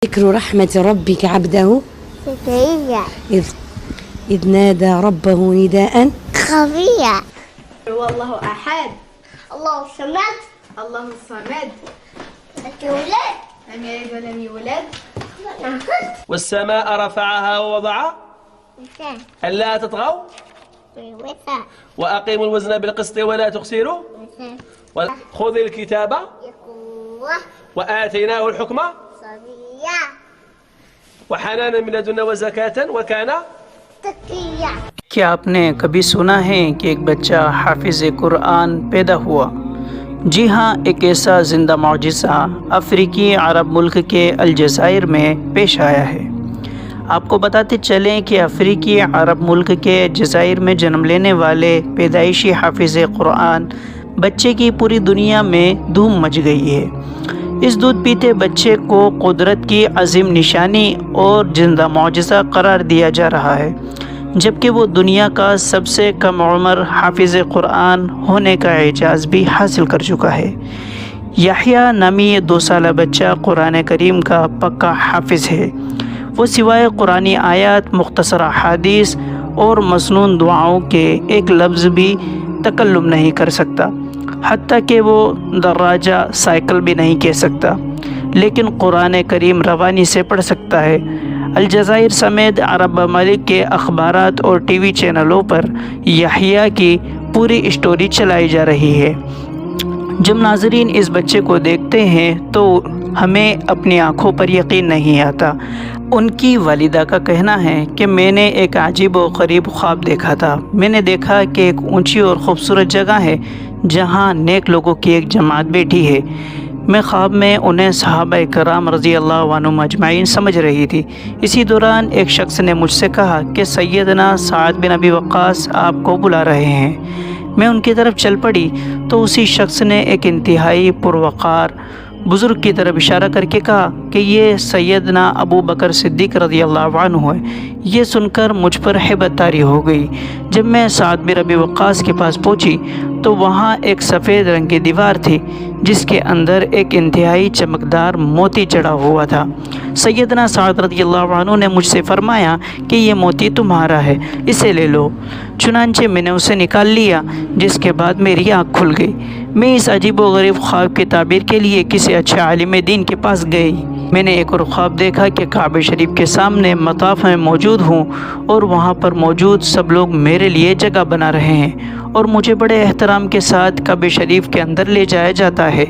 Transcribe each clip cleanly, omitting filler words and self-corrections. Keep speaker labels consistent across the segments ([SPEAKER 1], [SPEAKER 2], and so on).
[SPEAKER 1] ذكر رحمة ربك عبده
[SPEAKER 2] زكريا
[SPEAKER 1] إذ نادى ربه نداء
[SPEAKER 2] خفيا
[SPEAKER 3] هو الله أحد
[SPEAKER 2] الله الصمد
[SPEAKER 3] الله الصمد
[SPEAKER 2] لم يولد
[SPEAKER 3] لم يلد ولم يولد
[SPEAKER 4] والسماء رفعها ووضع
[SPEAKER 2] مثال
[SPEAKER 4] ألا تطغوا
[SPEAKER 2] مثال
[SPEAKER 4] وأقيموا الوزن بالقسط ولا تخسروا
[SPEAKER 2] مثال
[SPEAKER 4] خذ الكتاب
[SPEAKER 2] يقوى
[SPEAKER 4] وآتيناه الحكم
[SPEAKER 2] صبيا
[SPEAKER 4] وحنانا من لدنا وزكاة وكان
[SPEAKER 2] تقيا.
[SPEAKER 5] کیا آپ نے کبھی سنا ہے کہ ایک بچہ حافظ قرآن پیدا ہوا؟ جی ہاں، ایک ایسا زندہ معجزہ افریقی عرب ملک کے الجزائر میں پیش آیا ہے۔ آپ کو بتاتے چلیں کہ افریقی عرب ملک کے جزائر میں جنم لینے والے پیدائشی حافظ قرآن بچے کی پوری دنیا میں دھوم مچ گئی ہے۔ اس دودھ پیتے بچے کو قدرت کی عظیم نشانی اور زندہ معجزہ قرار دیا جا رہا ہے، جبکہ وہ دنیا کا سب سے کم عمر حافظ قرآن ہونے کا اعزاز بھی حاصل کر چکا ہے۔ یحییٰ نامی یہ 2 سالہ بچہ قرآن کریم کا پکا حافظ ہے۔ وہ سوائے قرآنی آیات، مختصر احادیث اور مسنون دعاؤں کے ایک لفظ بھی تکلم نہیں کر سکتا، حتیٰ کہ وہ دراجہ سائیکل بھی نہیں کہہ سکتا، لیکن قرآن کریم روانی سے پڑھ سکتا ہے۔ الجزائر سمیت عرب ممالک کے اخبارات اور ٹی وی چینلوں پر یحییٰ کی پوری اسٹوری چلائی جا رہی ہے۔ جب ناظرین اس بچے کو دیکھتے ہیں تو ہمیں اپنی آنکھوں پر یقین نہیں آتا۔ ان کی والدہ کا کہنا ہے کہ میں نے ایک عجیب و غریب خواب دیکھا تھا۔ میں نے دیکھا کہ ایک اونچی اور خوبصورت جگہ ہے جہاں نیک لوگوں کی ایک جماعت بیٹھی ہے۔ میں خواب میں انہیں صحابہ کرام رضی اللہ عنہم اجمعین سمجھ رہی تھی۔ اسی دوران ایک شخص نے مجھ سے کہا کہ سیدنا سعد بن ابی وقاص آپ کو بلا رہے ہیں۔ میں ان کی طرف چل پڑی تو اسی شخص نے ایک انتہائی پروقار بزرگ کی طرف اشارہ کر کے کہا کہ یہ سیدنا ابو بکر صدیق رضی اللہ عنہ ہے۔ یہ سن کر مجھ پر ہیبت طاری ہو گئی۔ جب میں سعد بن ابی وقاص کے پاس پہنچی تو وہاں ایک سفید رنگ کی دیوار تھی جس کے اندر ایک انتہائی چمکدار موتی چڑھا ہوا تھا۔ سیدنا سعد رضی اللہ عنہ نے مجھ سے فرمایا کہ یہ موتی تمہارا ہے، اسے لے لو۔ چنانچہ میں نے اسے نکال لیا، جس کے بعد میری آنکھ کھل گئی۔ میں اس عجیب و غریب خواب کی تعبیر کے لیے کسی اچھے عالم دین کے پاس گئی۔ میں نے ایک اور خواب دیکھا کہ کعبہ شریف کے سامنے مطاف میں موجود ہوں اور وہاں پر موجود سب لوگ میرے لیے جگہ بنا رہے ہیں اور مجھے بڑے احترام کے ساتھ کعبہ شریف کے اندر لے جایا جاتا ہے۔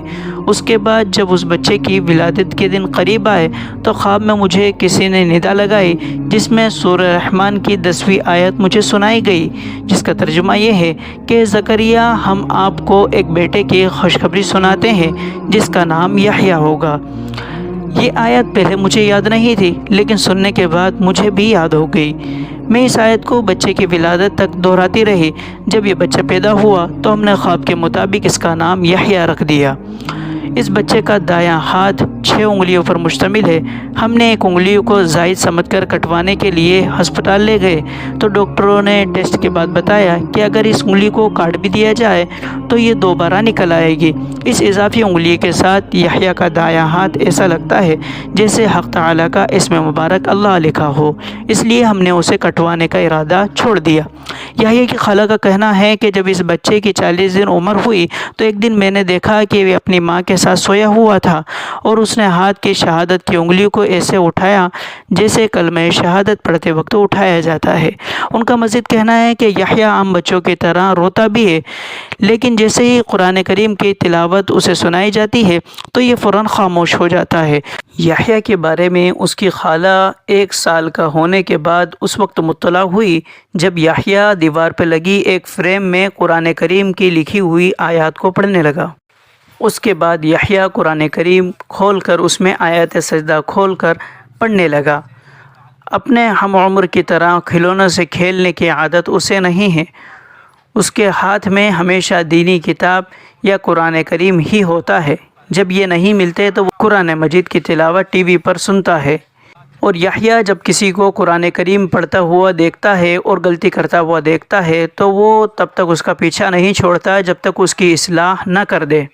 [SPEAKER 5] اس کے بعد جب اس بچے کی ولادت کے دن قریب آئے تو خواب میں مجھے کسی نے ندا لگائی جس میں سورہ رحمان کی 10ویں آیت مجھے سنائی گئی، جس کا ترجمہ یہ ہے کہ زکریا، ہم آپ کو ایک بیٹے کی خوشخبری سناتے ہیں جس کا نام یحییٰ ہوگا۔ یہ آیت پہلے مجھے یاد نہیں تھی، لیکن سننے کے بعد مجھے بھی یاد ہو گئی۔ میں اس آیت کو بچے کی ولادت تک دہراتی رہی۔ جب یہ بچہ پیدا ہوا تو ہم نے خواب کے مطابق اس کا نام یحییٰ رکھ دیا۔ اس بچے کا دایاں ہاتھ 6 انگلیوں پر مشتمل ہے۔ ہم نے ایک انگلی کو زائد سمجھ کر کٹوانے کے لیے ہسپتال لے گئے تو ڈاکٹروں نے ٹیسٹ کے بعد بتایا کہ اگر اس انگلی کو کاٹ بھی دیا جائے تو یہ دوبارہ نکل آئے گی۔ اس اضافی انگلی کے ساتھ یحییٰ کا دایاں ہاتھ ایسا لگتا ہے جیسے حق تعالیٰ کا اسم مبارک اللہ لکھا ہو، اس لیے ہم نے اسے کٹوانے کا ارادہ چھوڑ دیا۔ یحییٰ کی خالہ کا کہنا ہے کہ جب اس بچے کی 40 دن عمر ہوئی تو ایک دن میں نے دیکھا کہ وہ اپنی ماں کے ساتھ سویا ہوا تھا اور اس نے ہاتھ کی شہادت کی انگلی کو ایسے اٹھایا جیسے کلمہ شہادت پڑھتے وقت اٹھایا جاتا ہے۔ ان کا مزید کہنا ہے کہ یحییٰ عام بچوں کی طرح روتا بھی ہے، لیکن جیسے ہی قرآن کریم کی تلاوت اسے سنائی جاتی ہے تو یہ فوراً خاموش ہو جاتا ہے۔ یحییٰ کے بارے میں اس کی خالہ 1 سال کا ہونے کے بعد اس وقت مطلع ہوئی جب یحییٰ دیوار پہ لگی ایک فریم میں قرآن کریم کی لکھی ہوئی آیات کو پڑھنے لگا۔ اس کے بعد یحییٰ قرآن کریم کھول کر اس میں آیت سجدہ کھول کر پڑھنے لگا۔ اپنے ہم عمر کی طرح کھلونوں سے کھیلنے کی عادت اسے نہیں ہے۔ اس کے ہاتھ میں ہمیشہ دینی کتاب یا قرآن کریم ہی ہوتا ہے۔ جب یہ نہیں ملتے تو وہ قرآن مجید کی تلاوت ٹی وی پر سنتا ہے۔ اور یحییٰ جب کسی کو قرآن کریم پڑھتا ہوا دیکھتا ہے اور غلطی کرتا ہوا دیکھتا ہے تو وہ تب تک اس کا پیچھا نہیں چھوڑتا جب تک اس کی اصلاح نہ کر دے۔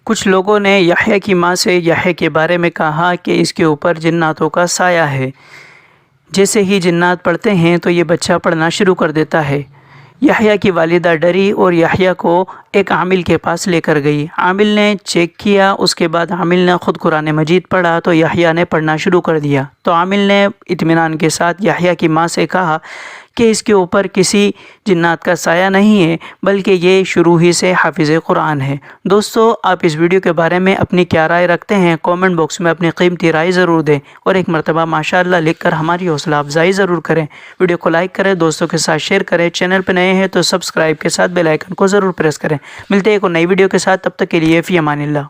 [SPEAKER 5] کچھ لوگوں نے یحییٰ کی ماں سے یحییٰ کے بارے میں کہا کہ اس کے اوپر جناتوں کا سایہ ہے، جیسے ہی جنات پڑھتے ہیں تو یہ بچہ پڑھنا شروع کر دیتا ہے۔ یحییٰ کی والدہ ڈری اور یحییٰ کو ایک عامل کے پاس لے کر گئی۔ عامل نے چیک کیا، اس کے بعد عامل نے خود قرآن مجید پڑھا تو یحییٰ نے پڑھنا شروع کر دیا۔ تو عامل نے اطمینان کے ساتھ یحییٰ کی ماں سے کہا کہ اس کے اوپر کسی جنات کا سایہ نہیں ہے، بلکہ یہ شروع ہی سے حافظ قرآن ہے۔ دوستو، آپ اس ویڈیو کے بارے میں اپنی کیا رائے رکھتے ہیں؟ کومنٹ باکس میں اپنی قیمتی رائے ضرور دیں، اور ایک مرتبہ ماشاءاللہ لکھ کر ہماری حوصلہ افزائی ضرور کریں۔ ویڈیو کو لائک کریں، دوستوں کے ساتھ شیئر کریں، چینل پہ نئے ہیں تو سبسکرائب کے ساتھ بیل آئیکن کو ضرور پریس کریں۔ ملتے ہیں ایک اور نئی ویڈیو کے ساتھ، تب تک کے لیے فی امان اللہ۔